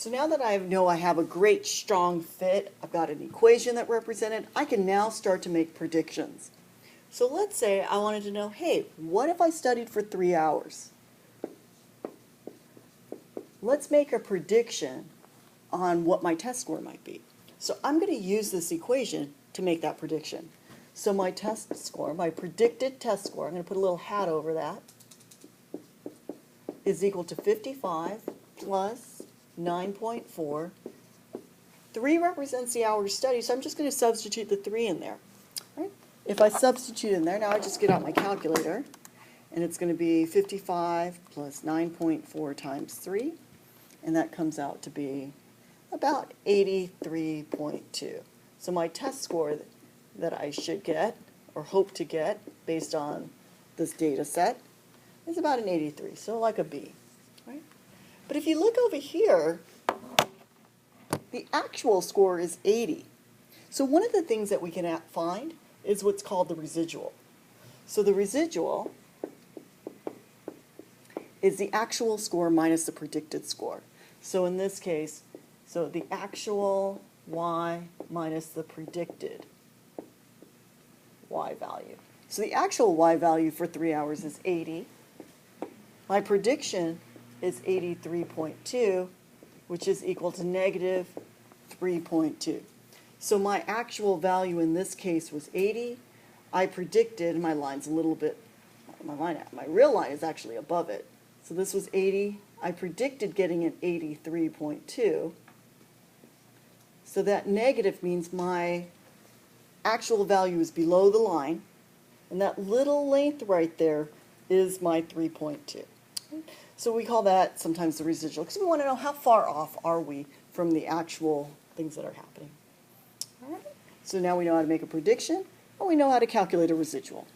So now that I know I have a great strong fit, I've got an equation that represented, I can now start to make predictions. So let's say I wanted to know, hey, what if I studied for 3 hours? Let's make a prediction on what my test score might be. So I'm going to use this equation to make that prediction. So my test score, my predicted test score, I'm going to put a little hat over that, is equal to 55 plus 9.4. 3 represents the hours studied, so I'm just going to substitute the 3 in there. Right? If I substitute in there, now I just get out my calculator, and it's going to be 55 plus 9.4 times 3, and that comes out to be about 83.2. So my test score that I should get, or hope to get, based on this data set, is about an 83, so like a B. Right? But if you look over here, the actual score is 80. So one of the things that we can find is what's called the residual. So the residual is the actual score minus the predicted score. So in this case, so the actual y minus the predicted y value. So the actual y value for 3 hours is 80. My prediction is 83.2, which is equal to negative 3.2. So my actual value in this case was 80. I predicted, my line's a little bit, my real line is actually above it. So this was 80. I predicted getting an 83.2. So that negative means my actual value is below the line, and that little length right there is my 3.2. So we call that sometimes the residual, because we want to know how far off are we from the actual things that are happening. All right. So now we know how to make a prediction, and we know how to calculate a residual.